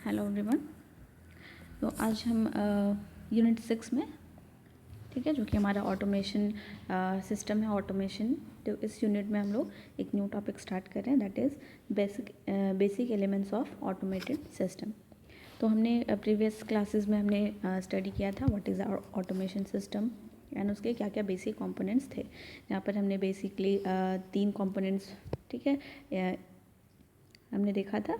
Hello everyone. तो आज हम यूनिट 6 में, ठीक है, जो कि हमारा ऑटोमेशन सिस्टम है, ऑटोमेशन। तो इस यूनिट में हम लोग एक न्यू टॉपिक स्टार्ट कर रहे हैं, that is basic elements of automated system. तो हमने प्रीवियस क्लासेस में हमने स्टडी किया था what is our automation system and उसके क्या क्या बेसिक कंपोनेंट्स थे। यहाँ पर हमने बेसिकली 3 कंपोनेंट्स, ठीक है, हमने देखा था।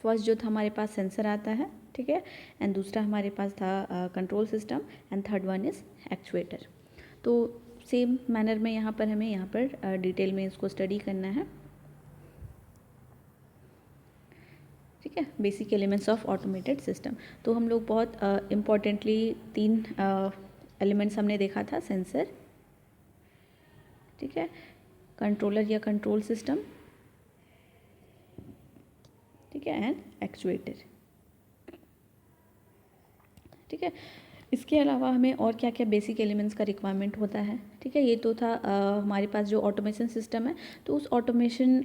फर्स्ट जो था हमारे पास सेंसर आता है, ठीक है, एंड दूसरा हमारे पास था control system and third one is actuator. तो सेम मैनर में यहाँ पर डिटेल में इसको स्टडी करना है, ठीक है, basic elements of automated system. तो हम लोग बहुत इम्पॉर्टेंटली 3 एलिमेंट्स हमने देखा था, सेंसर, ठीक है, कंट्रोलर या कंट्रोल सिस्टम, ठीक है, एंड एक्चुएटर, ठीक है। इसके अलावा हमें और क्या क्या बेसिक एलिमेंट्स का रिक्वायरमेंट होता है, ठीक है। ये तो था हमारे पास जो ऑटोमेशन सिस्टम है, तो उस ऑटोमेशन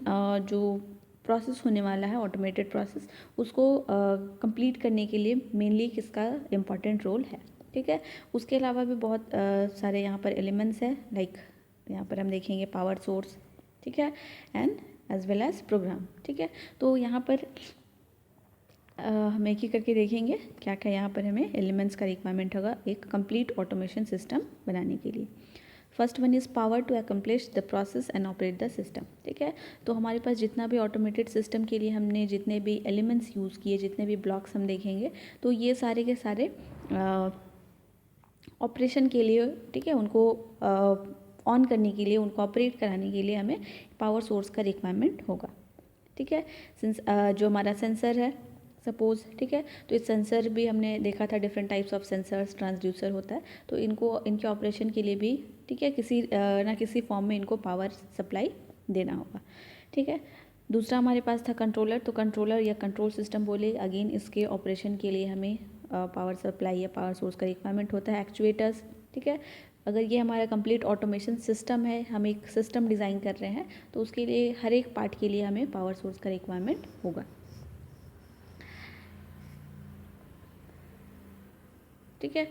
जो प्रोसेस होने वाला है, ऑटोमेटेड प्रोसेस, उसको कंप्लीट करने के लिए मेनली किसका इम्पॉर्टेंट रोल है, ठीक है। उसके अलावा भी बहुत सारे यहाँ पर एलिमेंट्स हैं, लाइक यहाँ पर हम देखेंगे पावर सोर्स, ठीक है, and as well as program, ठीक है। तो यहाँ पर हम एक ही करके देखेंगे क्या क्या यहाँ पर हमें एलिमेंट्स का रिक्वायरमेंट होगा एक कंप्लीट ऑटोमेशन सिस्टम बनाने के लिए। First one is power to accomplish the process and operate the system, ठीक है। तो हमारे पास जितना भी ऑटोमेटेड सिस्टम के लिए हमने जितने भी एलिमेंट्स यूज़ किए, जितने भी ब्लॉक्स हम देखेंगे, तो ये सारे के सारे ऑपरेशन के लिए, ठीक है, उनको ऑन करने के लिए, उनको ऑपरेट कराने के लिए हमें पावर सोर्स का रिक्वायरमेंट होगा, ठीक है। सिंस जो हमारा सेंसर है सपोज़, ठीक है, तो इस सेंसर भी हमने देखा था different types of sensors, transducer होता है, तो इनको इनके ऑपरेशन के लिए भी, ठीक है, किसी ना किसी फॉर्म में इनको पावर सप्लाई देना होगा, ठीक है। दूसरा हमारे पास था कंट्रोलर। तो कंट्रोलर या कंट्रोल सिस्टम बोले, अगेन इसके ऑपरेशन के लिए हमें पावर सप्लाई या पावर सोर्स का रिक्वायरमेंट होता है। एक्चुएटर्स, ठीक है, अगर ये हमारा कंप्लीट ऑटोमेशन सिस्टम है, हम एक सिस्टम डिज़ाइन कर रहे हैं, तो उसके लिए हर एक पार्ट के लिए हमें पावर सोर्स का रिक्वायरमेंट होगा, ठीक है।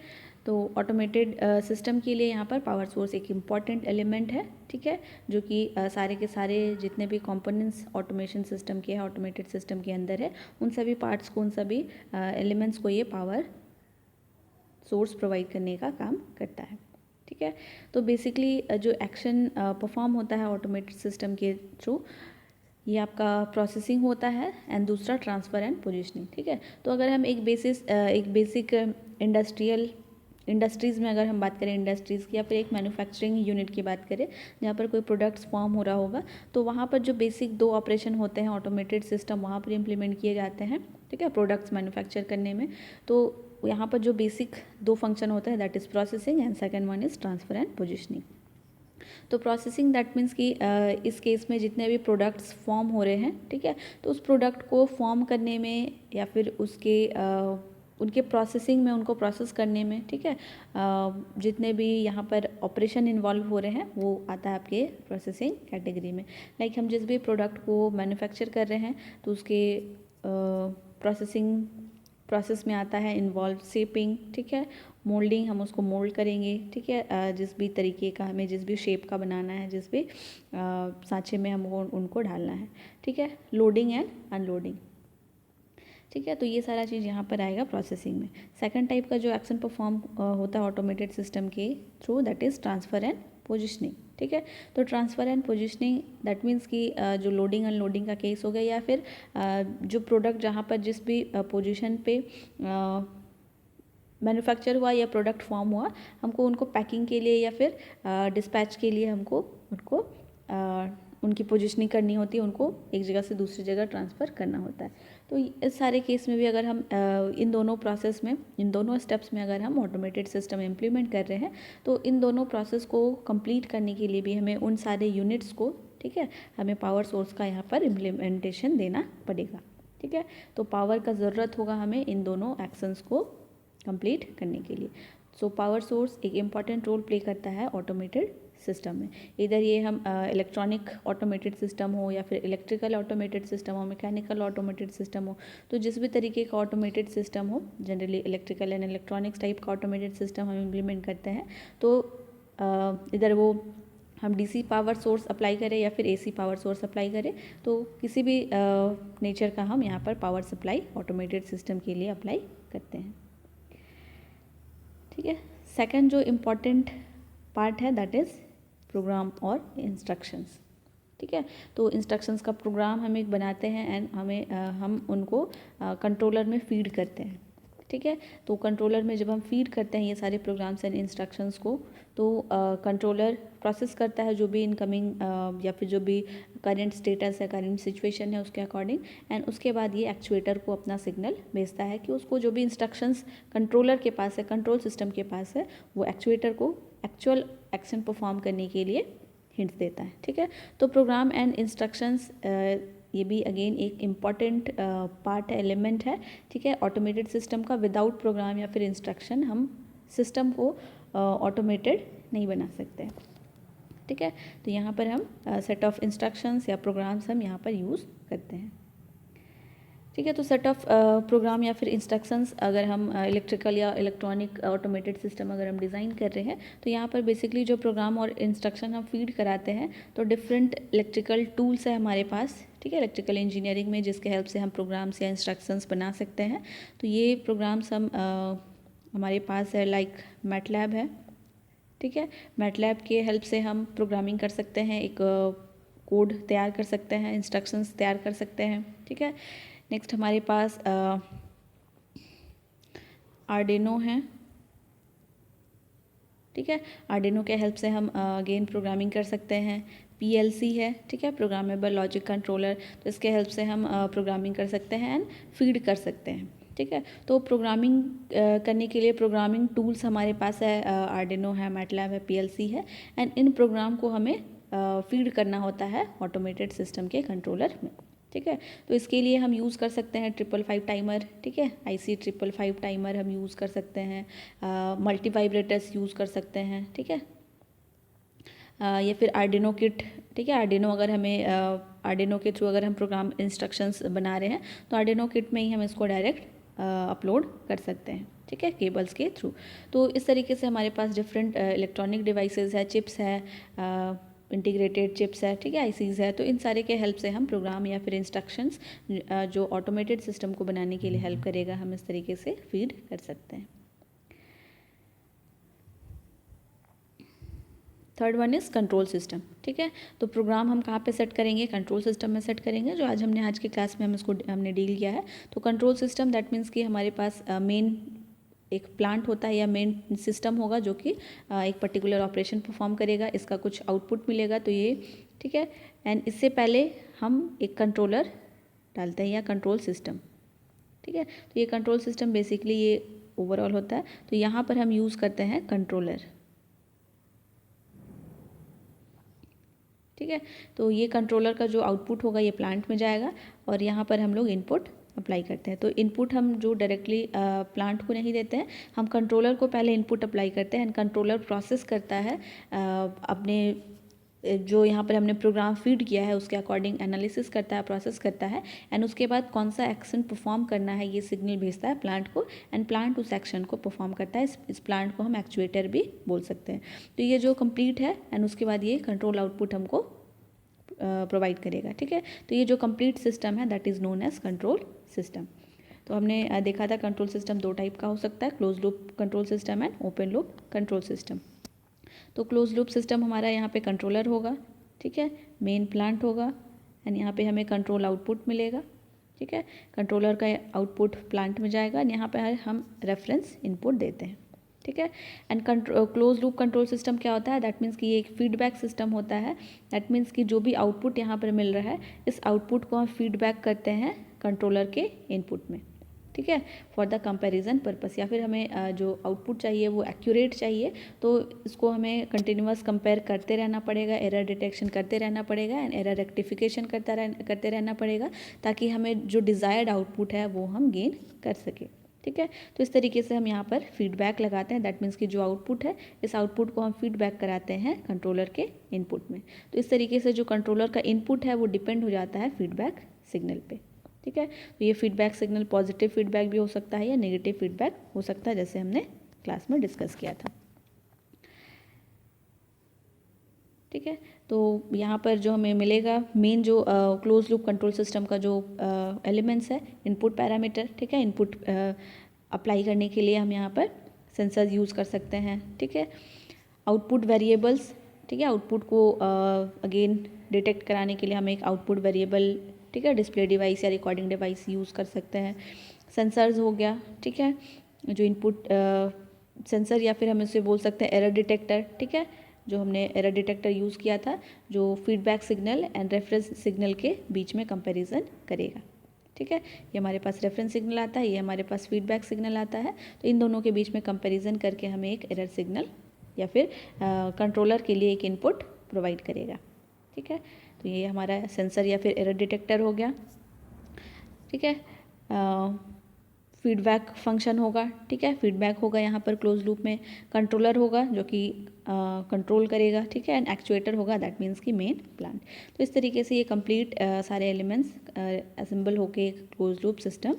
तो ऑटोमेटेड सिस्टम के लिए यहाँ पर पावर सोर्स एक इम्पॉर्टेंट एलिमेंट है, ठीक है, जो कि सारे के सारे जितने भी कंपोनेंट्स ऑटोमेशन सिस्टम के हैं, ऑटोमेटेड सिस्टम के अंदर है, उन सभी पार्ट्स को, उन सभी एलिमेंट्स को ये पावर सोर्स प्रोवाइड करने का काम करता है, ठीक है। तो बेसिकली जो एक्शन परफॉर्म होता है ऑटोमेटेड सिस्टम के थ्रू, ये आपका प्रोसेसिंग होता है एंड दूसरा ट्रांसफ़र एंड पोजीशनिंग, ठीक है। तो अगर हम एक बेसिक इंडस्ट्रीज़ में अगर हम बात करें, इंडस्ट्रीज़ की, या फिर एक मैन्युफैक्चरिंग यूनिट की बात करें जहाँ पर कोई प्रोडक्ट्स फॉर्म हो रहा होगा, तो वहाँ पर जो बेसिक 2 ऑपरेशन होते हैं ऑटोमेटेड सिस्टम वहाँ पर इम्प्लीमेंट किए जाते हैं, ठीक है, प्रोडक्ट्स मैन्युफैक्चर करने में। तो यहाँ पर जो बेसिक 2 फंक्शन होता है, that is processing and second one is transfer and positioning. तो प्रोसेसिंग दैट मीन्स कि इस केस में जितने भी प्रोडक्ट्स फॉर्म हो रहे हैं, ठीक है, तो उस प्रोडक्ट को फॉर्म करने में या फिर उसके उनके प्रोसेसिंग में, उनको प्रोसेस करने में, ठीक है, जितने भी यहाँ पर ऑपरेशन इन्वॉल्व हो रहे हैं वो आता है आपके प्रोसेसिंग कैटेगरी में। लाइक हम जिस भी प्रोडक्ट को मैन्युफैक्चर कर रहे हैं, तो उसके प्रोसेस में आता है इन्वॉल्व शेपिंग, ठीक है, मोल्डिंग, हम उसको मोल्ड करेंगे, ठीक है, जिस भी तरीके का हमें, जिस भी शेप का बनाना है, जिस भी सांचे में हमको उनको डालना है, ठीक है, लोडिंग एंड अनलोडिंग, ठीक है। तो ये सारा चीज़ यहाँ पर आएगा प्रोसेसिंग में। सेकंड टाइप का जो एक्शन परफॉर्म होता है ऑटोमेटेड सिस्टम के through, that is transfer and positioning, ठीक है। तो transfer and positioning that means कि जो लोडिंग अनलोडिंग का केस हो गया, या फिर जो प्रोडक्ट जहाँ पर जिस भी पोजीशन पे मैन्युफैक्चर हुआ या प्रोडक्ट फॉर्म हुआ, हमको उनको पैकिंग के लिए या फिर डिस्पैच के लिए हमको उनको उनकी पोजीशनिंग करनी होती है, उनको एक जगह से दूसरी जगह ट्रांसफ़र करना होता है। तो इस सारे केस में भी अगर हम इन दोनों प्रोसेस में, इन दोनों स्टेप्स में अगर हम ऑटोमेटेड सिस्टम इम्प्लीमेंट कर रहे हैं, तो इन दोनों प्रोसेस को कंप्लीट करने के लिए भी हमें उन सारे यूनिट्स को, ठीक है, हमें पावर सोर्स का यहाँ पर इम्प्लीमेंटेशन देना पड़ेगा, ठीक है। तो पावर का ज़रूरत होगा हमें इन दोनों एक्शंस को कंप्लीट करने के लिए। सो पावर सोर्स एक इम्पॉर्टेंट रोल प्ले करता है ऑटोमेटेड सिस्टम में। इधर ये हम इलेक्ट्रॉनिक ऑटोमेटेड सिस्टम हो या फिर इलेक्ट्रिकल ऑटोमेटेड सिस्टम हो, मैकेनिकल ऑटोमेटेड सिस्टम हो, तो जिस भी तरीके का ऑटोमेटेड सिस्टम हो, generally electrical and electronics type का ऑटोमेटेड सिस्टम हम इम्प्लीमेंट करते हैं। तो इधर वो हम डीसी पावर सोर्स अप्लाई करें या फिर एसी पावर सोर्स अप्लाई करें, तो किसी भी नेचर का हम यहाँ पर पावर सप्लाई ऑटोमेटेड सिस्टम के लिए अप्लाई करते हैं। ठीक है, सेकंड जो इम्पॉर्टेंट पार्ट है दैट इज़ प्रोग्राम और इंस्ट्रक्शंस। ठीक है, तो इंस्ट्रक्शंस का प्रोग्राम हम एक बनाते हैं एंड हम उनको कंट्रोलर में फीड करते हैं। ठीक है, तो कंट्रोलर में जब हम फीड करते हैं ये सारे प्रोग्राम्स एंड इंस्ट्रक्शंस को, तो कंट्रोलर प्रोसेस करता है जो भी इनकमिंग या फिर जो भी करंट स्टेटस है, करंट सिचुएशन है उसके अकॉर्डिंग, एंड उसके बाद ये एक्चुएटर को अपना सिग्नल भेजता है कि उसको जो भी इंस्ट्रक्शंस कंट्रोलर के पास है, कंट्रोल सिस्टम के पास है, वो एक्चुएटर को एक्चुअल एक्शन परफॉर्म करने के लिए हिंट्स देता है। ठीक है, तो प्रोग्राम एंड इंस्ट्रक्शंस ये भी अगेन एक इम्पॉर्टेंट पार्ट है, एलिमेंट है। ठीक है, ऑटोमेटेड सिस्टम का विदाउट प्रोग्राम या फिर इंस्ट्रक्शन हम सिस्टम को ऑटोमेटेड नहीं बना सकते। ठीक है, तो यहाँ पर हम सेट ऑफ इंस्ट्रक्शंस या प्रोग्राम्स हम यहाँ पर यूज़ करते हैं। ठीक है, तो सेट ऑफ प्रोग्राम या फिर इंस्ट्रक्शंस अगर हम इलेक्ट्रिकल या इलेक्ट्रॉनिक ऑटोमेटेड सिस्टम अगर हम डिज़ाइन कर रहे हैं, तो यहाँ पर बेसिकली जो प्रोग्राम और इंस्ट्रक्शन हम फीड कराते हैं, तो डिफरेंट इलेक्ट्रिकल टूल्स है हमारे पास। ठीक है, इलेक्ट्रिकल इंजीनियरिंग में जिसके हेल्प से हम प्रोग्राम्स या इंस्ट्रक्शंस बना सकते हैं। तो ये प्रोग्राम्स हम हमारे पास है लाइक मैटलैब है। ठीक है, मैटलैब के हेल्प से हम प्रोग्रामिंग कर सकते हैं, एक कोड तैयार कर सकते हैं, इंस्ट्रक्शंस तैयार कर सकते हैं। ठीक है, नेक्स्ट हमारे पास आर्डिनो है। ठीक है, आर्डिनो के हेल्प से हम अगेन प्रोग्रामिंग कर सकते हैं। पीएलसी है, ठीक है, प्रोग्रामेबल लॉजिक कंट्रोलर, तो इसके हेल्प से हम प्रोग्रामिंग कर सकते हैं एंड फीड कर सकते हैं। ठीक है, तो प्रोग्रामिंग करने के लिए प्रोग्रामिंग टूल्स हमारे पास है, आर्डिनो है, मैटलैब है, पीएलसी है, एंड इन प्रोग्राम को हमें फीड करना होता है ऑटोमेटेड सिस्टम के कंट्रोलर में। ठीक है, तो इसके लिए हम यूज़ कर सकते हैं 555 टाइमर। ठीक है, IC 555 टाइमर हम यूज़ कर सकते हैं, मल्टी वाइब्रेटर्स यूज़ कर सकते हैं। ठीक है, या फिर आर्डिनो किट। ठीक है, आर्डिनो अगर हमें आर्डिनो के थ्रू अगर हम प्रोग्राम इंस्ट्रक्शंस बना रहे हैं, तो आर्डिनो किट में ही हम इसको डायरेक्ट अपलोड कर सकते हैं। ठीक है, केबल्स के थ्रू। तो इस तरीके से हमारे पास डिफरेंट इलेक्ट्रॉनिक डिवाइसेस है, चिप्स है, इंटीग्रेटेड चिप्स है, ठीक है, ICs है, तो इन सारे के हेल्प से हम प्रोग्राम या फिर इंस्ट्रक्शंस जो ऑटोमेटेड सिस्टम को बनाने के लिए हेल्प करेगा, हम इस तरीके से फीड कर सकते हैं। Third one is control system. ठीक है, तो प्रोग्राम हम कहाँ पे सेट करेंगे, कंट्रोल सिस्टम में सेट करेंगे, जो आज की क्लास में हमने डील किया है। तो कंट्रोल सिस्टम दैट मीन्स कि हमारे पास मेन एक प्लांट होता है या मेन सिस्टम होगा जो कि एक पर्टिकुलर ऑपरेशन परफॉर्म करेगा, इसका कुछ आउटपुट मिलेगा, तो ये ठीक है, एंड इससे पहले हम एक कंट्रोलर डालते हैं या कंट्रोल सिस्टम। ठीक है, तो ये कंट्रोल सिस्टम बेसिकली ये ओवरऑल होता है। तो यहाँ पर हम यूज़ करते हैं कंट्रोलर। ठीक है, तो ये कंट्रोलर का जो आउटपुट होगा ये प्लांट में जाएगा और यहाँ पर हम लोग इनपुट अप्लाई करते हैं। तो इनपुट हम जो डायरेक्टली प्लांट को नहीं देते हैं, हम कंट्रोलर को पहले इनपुट अप्लाई करते हैं एंड कंट्रोलर प्रोसेस करता है अपने जो यहाँ पर हमने प्रोग्राम फीड किया है उसके अकॉर्डिंग एनालिसिस करता है, प्रोसेस करता है, एंड उसके बाद कौन सा एक्शन परफॉर्म करना है ये सिग्नल भेजता है प्लांट को, एंड प्लांट उस एक्शन को परफॉर्म करता है। इस प्लांट को हम एक्चुएटर भी बोल सकते हैं। तो ये जो कंप्लीट है एंड उसके बाद ये कंट्रोल आउटपुट हमको प्रोवाइड करेगा। ठीक है, तो ये जो कंप्लीट सिस्टम है that is known as control system. तो हमने देखा था कंट्रोल सिस्टम दो टाइप का हो सकता है, close loop control system and open loop control system. तो क्लोज लूप सिस्टम हमारा यहाँ पे कंट्रोलर होगा, ठीक है, मेन प्लांट होगा, एंड यहाँ पे हमें कंट्रोल आउटपुट मिलेगा। ठीक है, कंट्रोलर का आउटपुट प्लांट में जाएगा एंड यहाँ पे हम रेफरेंस इनपुट देते हैं। ठीक है, and close loop control system क्या होता है, दैट मीन्स कि ये एक फीडबैक सिस्टम होता है। दैट मीन्स कि जो भी आउटपुट यहाँ पर मिल रहा है, इस आउटपुट को हम फीडबैक करते हैं कंट्रोलर के इनपुट में। ठीक है, फॉर द कंपैरिजन पर्पस, या फिर हमें जो आउटपुट चाहिए वो एक्यूरेट चाहिए, तो इसको हमें कंटिन्यूअस कंपेयर करते रहना पड़ेगा, एरर डिटेक्शन करते रहना पड़ेगा एंड एरर रेक्टिफिकेशन करते रहना पड़ेगा, ताकि हमें जो डिज़ायर्ड आउटपुट है वो हम गेन कर सकें। ठीक है। तो इस तरीके से हम यहाँ पर फीडबैक लगाते हैं, दैट मीन्स कि जो आउटपुट है इस आउटपुट को हम फीडबैक कराते हैं कंट्रोलर के इनपुट में। तो इस तरीके से जो कंट्रोलर का इनपुट है वो डिपेंड हो जाता है फीडबैक सिग्नल पे, ठीक है। तो ये फीडबैक सिग्नल पॉजिटिव फीडबैक भी हो सकता है या नेगेटिव फीडबैक हो सकता है, जैसे हमने क्लास में डिस्कस किया था, ठीक है। तो यहाँ पर जो हमें मिलेगा मेन जो क्लोज लूप कंट्रोल सिस्टम का जो एलिमेंट्स है, इनपुट पैरामीटर, ठीक है। इनपुट अप्लाई करने के लिए हम यहाँ पर सेंसर यूज़ कर सकते हैं, ठीक है। आउटपुट वेरिएबल्स, ठीक है। आउटपुट को अगेन डिटेक्ट कराने के लिए हम एक आउटपुट वेरिएबल, ठीक है, डिस्प्ले डिवाइस या रिकॉर्डिंग डिवाइस यूज़ कर सकते हैं। सेंसर्स हो गया, ठीक है, जो इनपुट सेंसर या फिर हम इसे बोल सकते हैं एरर डिटेक्टर, ठीक है, जो हमने एरर डिटेक्टर यूज़ किया था जो feedback signal and reference signal के बीच में कंपैरिजन करेगा, ठीक है। ये हमारे पास रेफरेंस सिग्नल आता है, ये हमारे पास फीडबैक सिग्नल आता है, तो इन दोनों के बीच में कंपैरिजन करके हमें एक एरर सिग्नल या फिर कंट्रोलर के लिए एक इनपुट प्रोवाइड करेगा, ठीक है। तो ये हमारा सेंसर या फिर एरर डिटेक्टर हो गया, ठीक है। फीडबैक फंक्शन होगा, ठीक है, फीडबैक होगा यहाँ पर क्लोज लूप में। कंट्रोलर होगा जो कि कंट्रोल करेगा, ठीक है, एंड एक्चुएटर होगा, दैट मीन्स कि मेन प्लांट। तो इस तरीके से ये कंप्लीट सारे एलिमेंट्स असेंबल होके एक क्लोज लूप सिस्टम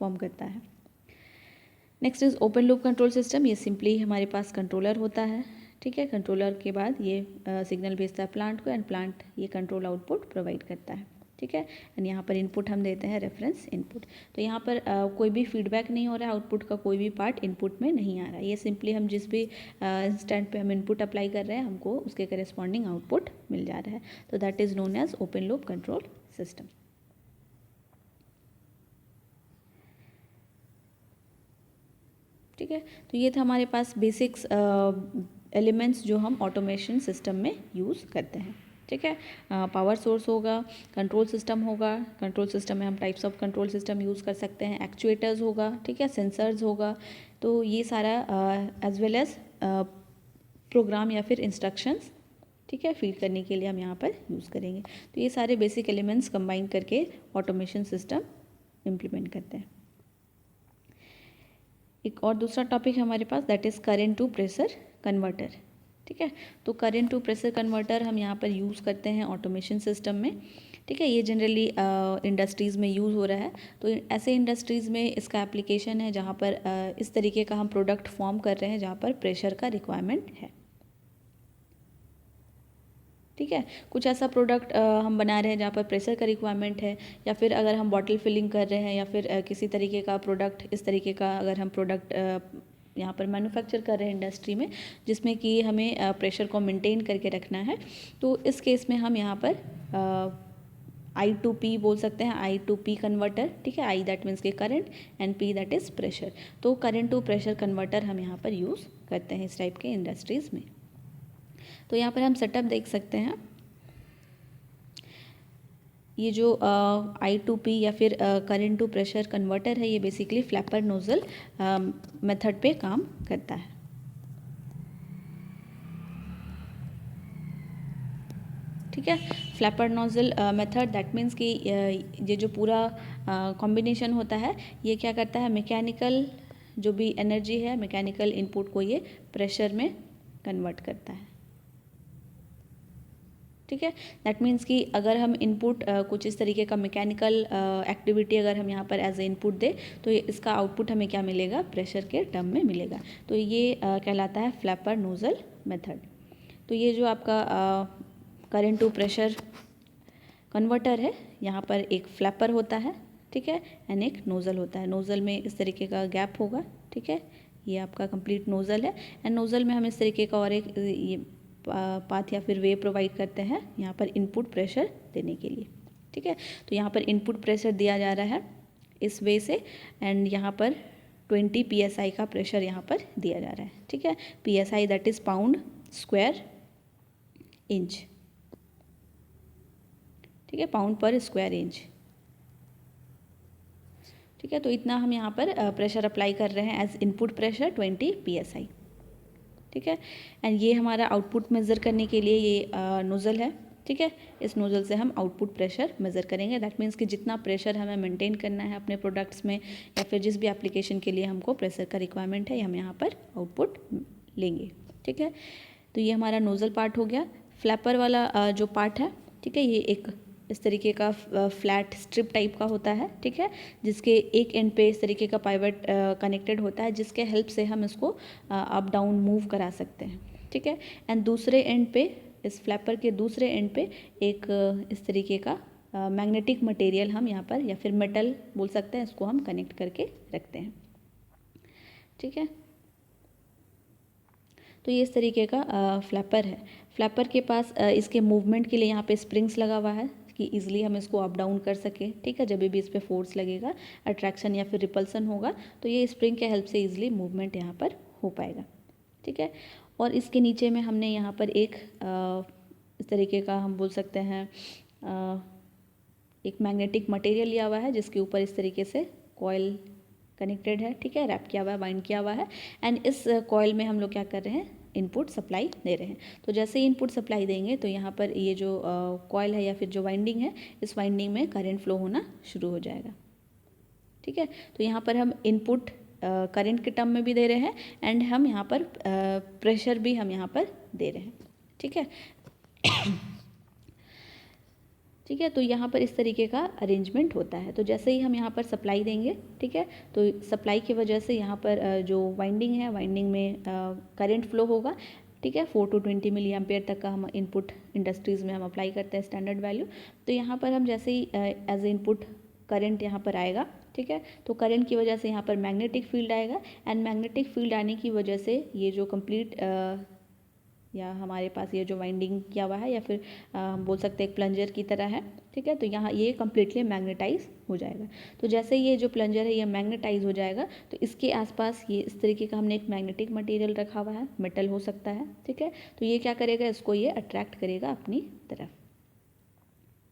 फॉर्म करता है। Next is open loop control system. ये सिंपली हमारे पास कंट्रोलर होता है, ठीक है। कंट्रोलर के बाद ये सिग्नल भेजता है प्लांट को एंड प्लांट ये कंट्रोल आउटपुट प्रोवाइड करता है, ठीक है। एंड यहाँ पर इनपुट हम देते हैं रेफरेंस इनपुट। तो यहाँ पर कोई भी फीडबैक नहीं हो रहा है, आउटपुट का कोई भी पार्ट इनपुट में नहीं आ रहा है। ये सिंपली हम जिस भी इंस्टेंट पे हम इनपुट अप्लाई कर रहे हैं हमको उसके करेस्पॉन्डिंग आउटपुट मिल जा रहा है। तो that is known as open loop control system, ठीक है। तो ये था हमारे पास बेसिक्स एलिमेंट्स जो हम ऑटोमेशन सिस्टम में यूज़ करते हैं, ठीक है। पावर सोर्स होगा, कंट्रोल सिस्टम होगा, कंट्रोल सिस्टम में हम types of control system use कर सकते हैं, एक्चुएटर्स होगा, ठीक है, सेंसर्स होगा। तो ये सारा एज वेल एज प्रोग्राम या फिर इंस्ट्रक्शंस, ठीक है, फीड करने के लिए हम यहाँ पर यूज़ करेंगे। तो ये सारे बेसिक एलिमेंट्स कंबाइन करके ऑटोमेशन सिस्टम इम्प्लीमेंट करते हैं। एक और दूसरा टॉपिक हमारे पास that is current to pressure converter, ठीक है। तो करंट टू प्रेशर कन्वर्टर हम यहाँ पर यूज़ करते हैं ऑटोमेशन सिस्टम में, ठीक है। ये जनरली इंडस्ट्रीज़ में यूज़ हो रहा है। तो ऐसे इंडस्ट्रीज़ में इसका एप्लीकेशन है जहाँ पर इस तरीके का हम प्रोडक्ट फॉर्म कर रहे हैं जहाँ पर प्रेशर का रिक्वायरमेंट है, ठीक है। कुछ ऐसा प्रोडक्ट हम बना रहे हैं जहाँ पर प्रेशर का रिक्वायरमेंट है, या फिर अगर हम बॉटल फिलिंग कर रहे हैं या फिर किसी तरीके का प्रोडक्ट, इस तरीके का अगर हम प्रोडक्ट यहाँ पर मैन्युफैक्चर कर रहे हैं इंडस्ट्री में जिसमें कि हमें प्रेशर को मेंटेन करके रखना है, तो इस केस में हम यहाँ पर I2P बोल सकते हैं, I2P कन्वर्टर, ठीक है। I दैट मीन्स के current and P that is pressure. तो करंट टू प्रेशर कन्वर्टर हम यहाँ पर यूज़ करते हैं इस टाइप के इंडस्ट्रीज़ में। तो यहाँ पर हम सेटअप देख सकते हैं। ये जो I2P या फिर करंट टू प्रेशर कन्वर्टर है ये बेसिकली फ्लैपर नोज़ल मेथड पे काम करता है, ठीक है। Flapper nozzle method that means कि ये जो पूरा कॉम्बिनेशन होता है ये क्या करता है, मैकेनिकल जो भी एनर्जी है मैकेनिकल इनपुट को ये प्रेशर में कन्वर्ट करता है, ठीक है। दैट मीन्स कि अगर हम इनपुट कुछ इस तरीके का मैकेनिकल एक्टिविटी अगर हम यहाँ पर एज ए इनपुट दें तो इसका आउटपुट हमें क्या मिलेगा, प्रेशर के टर्म में मिलेगा। तो ये कहलाता है फ्लैपर नोज़ल मेथड। तो ये जो आपका करंट टू प्रेशर कन्वर्टर है यहाँ पर एक फ्लैपर होता है, ठीक है, एंड एक नोज़ल होता है। नोज़ल में इस तरीके का गैप होगा, ठीक है, ये आपका कंप्लीट नोज़ल है एंड नोज़ल में हम इस तरीके का और एक ये पाथ या फिर वे प्रोवाइड करते हैं यहाँ पर इनपुट प्रेशर देने के लिए, ठीक है। तो यहाँ पर इनपुट प्रेशर दिया जा रहा है इस वे से एंड यहाँ पर 20 PSI का प्रेशर यहाँ पर दिया जा रहा है, ठीक है। PSI that is pound square inch, ठीक है, पाउंड पर स्क्वायर इंच, ठीक है। तो इतना हम यहाँ पर प्रेशर अप्लाई कर रहे हैं एज इनपुट प्रेशर 20 PSI, ठीक है। एंड ये हमारा आउटपुट मेज़र करने के लिए ये नोज़ल है, ठीक है। इस नोज़ल से हम आउटपुट प्रेशर मेज़र करेंगे। दैट मीन्स कि जितना प्रेशर हमें मेंटेन करना है अपने प्रोडक्ट्स में या फिर जिस भी एप्लीकेशन के लिए हमको प्रेशर का रिक्वायरमेंट है, हम यहाँ पर आउटपुट लेंगे। ठीक है, तो ये हमारा नोज़ल पार्ट हो गया। फ्लैपर वाला जो पार्ट है, ठीक है, ये एक इस तरीके का फ्लैट स्ट्रिप टाइप का होता है। ठीक है, जिसके एक एंड पे इस तरीके का पाइवट कनेक्टेड होता है, जिसके हेल्प से हम इसको अप डाउन मूव करा सकते हैं। ठीक है, एंड दूसरे एंड पे, इस फ्लैपर के दूसरे एंड पे एक इस तरीके का मैग्नेटिक मटेरियल हम यहाँ पर, या फिर मेटल बोल सकते हैं, इसको हम कनेक्ट करके रखते हैं। ठीक है, तो ये इस तरीके का फ्लैपर है। फ्लैपर के पास इसके मूवमेंट के लिए यहाँ पे स्प्रिंग्स लगा हुआ है कि इजीली हम इसको अप डाउन कर सकें। ठीक है, जब भी इस पे फोर्स लगेगा, अट्रैक्शन या फिर रिपल्सन होगा, तो ये स्प्रिंग के हेल्प से इजीली मूवमेंट यहाँ पर हो पाएगा। ठीक है, और इसके नीचे में हमने यहाँ पर एक इस तरीके का हम बोल सकते हैं एक मैग्नेटिक मटेरियल लिया हुआ है, जिसके ऊपर इस तरीके से कॉइल कनेक्टेड है। ठीक है, रैप किया हुआ है, बाइंड किया हुआ है, एंड इस कॉइल में हम लोग क्या कर रहे हैं, इनपुट सप्लाई दे रहे हैं। तो जैसे ही इनपुट सप्लाई देंगे तो यहाँ पर ये जो कॉइल है या फिर जो वाइंडिंग है, इस वाइंडिंग में करंट फ्लो होना शुरू हो जाएगा। ठीक है, तो यहाँ पर हम इनपुट करंट के टर्म में भी दे रहे हैं, एंड हम यहाँ पर प्रेशर भी हम यहाँ पर दे रहे हैं। ठीक है, ठीक है, तो यहाँ पर इस तरीके का अरेंजमेंट होता है। तो जैसे ही हम यहाँ पर सप्लाई देंगे, ठीक है, तो सप्लाई की वजह से यहाँ पर जो वाइंडिंग है, वाइंडिंग में करंट फ्लो होगा। ठीक है, 4 to 20 मिली एम्पेयर तक का हम इनपुट इंडस्ट्रीज़ में हम अप्लाई करते हैं स्टैंडर्ड वैल्यू। तो यहाँ पर हम जैसे ही एज ए इनपुट करंट यहाँ पर आएगा, ठीक है, तो करंट की वजह से यहाँ पर मैग्नेटिक फील्ड आएगा, एंड मैग्नेटिक फील्ड आने की वजह से ये जो कंप्लीट या हमारे पास ये जो वाइंडिंग किया हुआ है, या फिर हम बोल सकते हैं एक प्लंजर की तरह है। ठीक है, तो यहाँ ये कम्प्लीटली मैग्नेटाइज हो जाएगा। तो जैसे ये जो प्लंजर है ये मैग्नेटाइज हो जाएगा, तो इसके आसपास ये इस तरीके का हमने एक मैग्नेटिक मटेरियल रखा हुआ है, मेटल हो सकता है। ठीक है, तो ये क्या करेगा, इसको ये अट्रैक्ट करेगा अपनी तरफ।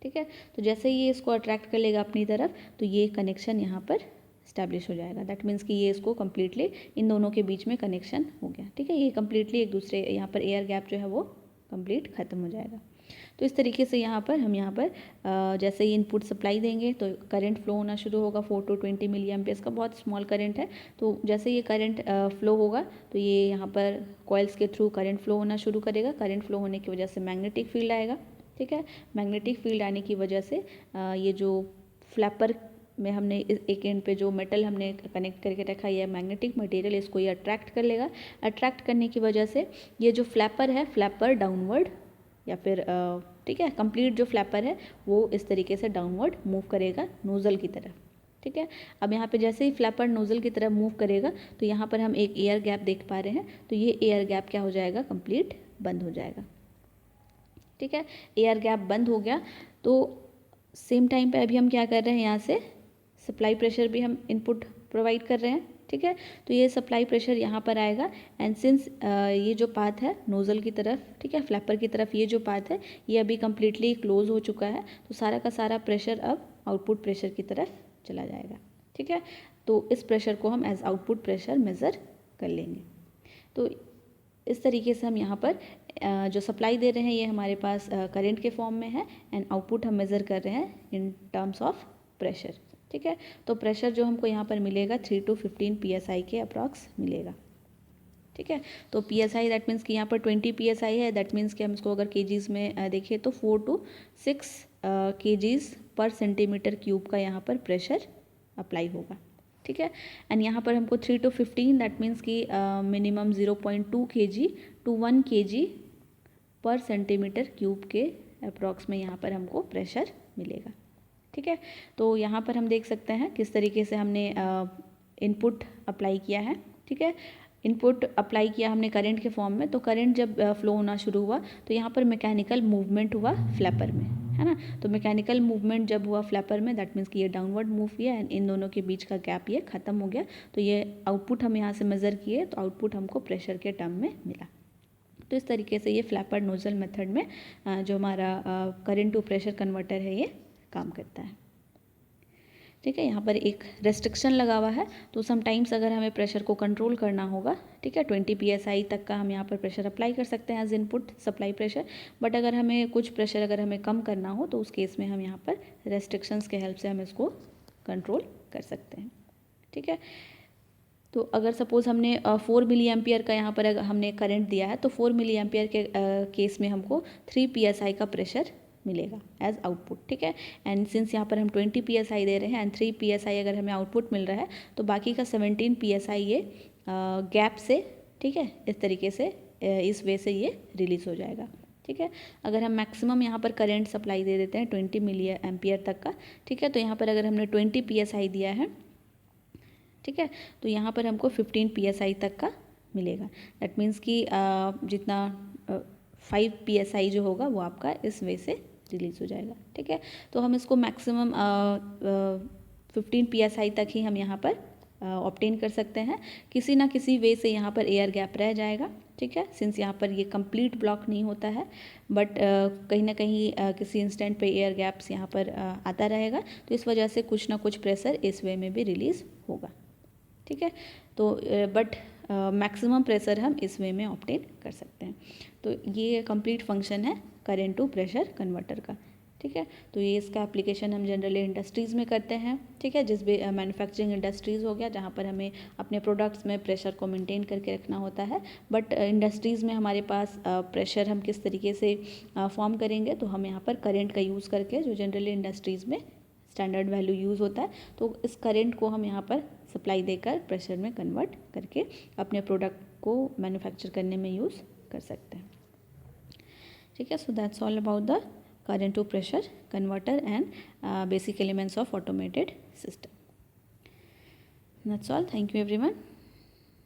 ठीक है, तो जैसे ही ये इसको अट्रैक्ट कर लेगा अपनी तरफ, तो ये कनेक्शन यहाँ पर इस्टेब्लिश हो जाएगा। दैट मीन्स कि ये इसको कम्प्लीटली इन दोनों के बीच में कनेक्शन हो गया। ठीक है, ये कम्प्लीटली एक दूसरे, यहाँ पर एयर गैप जो है वो कंप्लीट ख़त्म हो जाएगा। तो इस तरीके से यहाँ पर जैसे ही इनपुट सप्लाई देंगे तो करंट फ्लो होना शुरू होगा। 4 to 20 मिली एम्पियर्स का बहुत स्मॉल करंट है। तो जैसे ये करंट फ्लो होगा, तो ये यहाँ पर कॉइल्स के थ्रू करंट फ्लो होना शुरू करेगा। करंट फ्लो होने की वजह से मैग्नेटिक फील्ड आएगा। ठीक है, मैग्नेटिक फील्ड आने की वजह से ये जो फ्लैपर में हमने एक एंड पे जो मेटल हमने कनेक्ट करके रखा है, ये मैग्नेटिक मटेरियल, इसको ये अट्रैक्ट कर लेगा। अट्रैक्ट करने की वजह से ये जो फ्लैपर है, फ्लैपर डाउनवर्ड या फिर ठीक है, कंप्लीट जो फ्लैपर है वो इस तरीके से डाउनवर्ड मूव करेगा नोज़ल की तरफ। ठीक है, अब यहाँ पे जैसे ही फ्लैपर नोज़ल की तरफ मूव करेगा, तो यहाँ पर हम एक एयर गैप देख पा रहे हैं। तो ये एयर गैप क्या हो जाएगा, कंप्लीट बंद हो जाएगा। ठीक है, एयर गैप बंद हो गया। तो सेम टाइम पे अभी हम क्या कर रहे हैं, यहाँ से सप्लाई प्रेशर भी हम इनपुट प्रोवाइड कर रहे हैं। ठीक है, तो ये सप्लाई प्रेशर यहाँ पर आएगा, एंड सिंस ये जो पाथ है नोज़ल की तरफ, ठीक है, फ्लैपर की तरफ, ये जो पाथ है ये अभी कम्प्लीटली क्लोज हो चुका है, तो सारा का सारा प्रेशर अब आउटपुट प्रेशर की तरफ चला जाएगा। ठीक है, तो इस प्रेशर को हम एज आउटपुट प्रेशर मेज़र कर लेंगे। तो इस तरीके से हम यहाँ पर जो सप्लाई दे रहे हैं ये हमारे पास करंट के फॉर्म में है, एंड आउटपुट हम मेज़र कर रहे हैं इन टर्म्स ऑफ प्रेशर। ठीक है, तो प्रेशर जो हमको यहाँ पर मिलेगा 3 to 15 PSI के अप्रॉक्स मिलेगा। ठीक है, तो PSI दैट मीन्स कि यहाँ पर 20 PSI है। दैट मीन्स कि हम इसको अगर केजीज़ में देखें तो 4 to 6 kgs पर सेंटीमीटर क्यूब का यहाँ पर प्रेशर अप्लाई होगा। ठीक है, एंड यहाँ पर हमको 3 to 15 दैट मीन्स कि मिनिमम 0.2 kg to 1 kg पर सेंटीमीटर क्यूब के अप्रॉक्स में यहाँ पर हमको प्रेशर मिलेगा। ठीक है, तो यहाँ पर हम देख सकते हैं किस तरीके से हमने इनपुट अप्लाई किया है। ठीक है, इनपुट अप्लाई किया हमने करंट के फॉर्म में। तो करंट जब फ्लो होना शुरू हुआ, तो यहाँ पर मैकेनिकल मूवमेंट हुआ फ्लैपर में, है ना। तो मैकेनिकल मूवमेंट जब हुआ फ्लैपर में, दैट मीन्स कि ये डाउनवर्ड मूव किया, एंड इन दोनों के बीच का गैप ये ख़त्म हो गया। तो ये आउटपुट हम यहाँ से मेज़र किए, तो आउटपुट हमको प्रेशर के टर्म में मिला। तो इस तरीके से ये फ्लैपर नोज़ल मेथड में जो हमारा करंट टू प्रेशर कन्वर्टर है ये काम करता है। ठीक है। यहाँ पर एक रेस्ट्रिक्शन लगा हुआ है, तो समटाइम्स अगर हमें प्रेशर को कंट्रोल करना होगा, ठीक है, 20 psi तक का हम यहाँ पर प्रेशर अप्लाई कर सकते हैं as input supply pressure. But अगर हमें कुछ प्रेशर अगर हमें कम करना हो तो उस केस में हम यहाँ पर रेस्ट्रिक्शंस के हेल्प से हम इसको कंट्रोल कर सकते हैं, ठीक है। तो अगर सपोज़ हमने 4 मिली एम्पियर का यहाँ पर हमने करंट दिया है, तो 4 मिली एम्पियर के केस में हमको 3 psi का प्रेशर मिलेगा एज आउटपुट, ठीक है। एंड सिंस यहाँ पर हम 20 psi दे रहे हैं एंड 3 psi अगर हमें आउटपुट मिल रहा है, तो बाकी का 17 psi ये गैप से, ठीक है, इस तरीके से इस वे से ये रिलीज़ हो जाएगा, ठीक है। अगर हम मैक्सिमम यहाँ पर करंट सप्लाई दे देते हैं 20 मिली एम्पियर तक का, ठीक है, तो यहाँ पर अगर हमने 20 psi दिया है, ठीक है, तो यहाँ पर हमको 15 psi तक का मिलेगा। दैट मीन्स कि जितना 5 psi जो होगा वो आपका इस वे से रिलीज़ हो जाएगा, ठीक है। तो हम इसको मैक्सिमम 15 psi तक ही हम यहाँ पर ऑब्टेन कर सकते हैं। किसी ना किसी वे से यहाँ पर एयर गैप रह जाएगा, ठीक है, सिंस यहाँ पर ये कंप्लीट ब्लॉक नहीं होता है, बट कहीं ना कहीं किसी इंस्टेंट पे एयर गैप्स यहाँ पर आता रहेगा, तो इस वजह से कुछ ना कुछ प्रेशर इस वे में भी रिलीज़ होगा, ठीक है। तो बट मैक्सिमम प्रेशर हम इस वे में ऑब्टेन कर सकते हैं। तो ये कंप्लीट फंक्शन है करंट टू प्रेशर कन्वर्टर का, ठीक है। तो ये इसका एप्लीकेशन हम जनरली इंडस्ट्रीज़ में करते हैं, ठीक है, जिस भी मैन्युफैक्चरिंग इंडस्ट्रीज़ हो गया जहाँ पर हमें अपने प्रोडक्ट्स में प्रेशर को मेंटेन करके रखना होता है। बट इंडस्ट्रीज़ में हमारे पास प्रेशर हम किस तरीके से फॉर्म करेंगे, तो हम यहाँ पर करंट का यूज़ करके, जो जनरली इंडस्ट्रीज़ में स्टैंडर्ड वैल्यू यूज़ होता है, तो इस करंट को हम यहाँ पर सप्लाई देकर प्रेशर में कन्वर्ट करके अपने प्रोडक्ट को मैन्युफैक्चर करने में यूज़ कर सकते हैं, ठीक है। So that's all about the current to pressure converter and basic elements of automated system. That's all. Thank you everyone.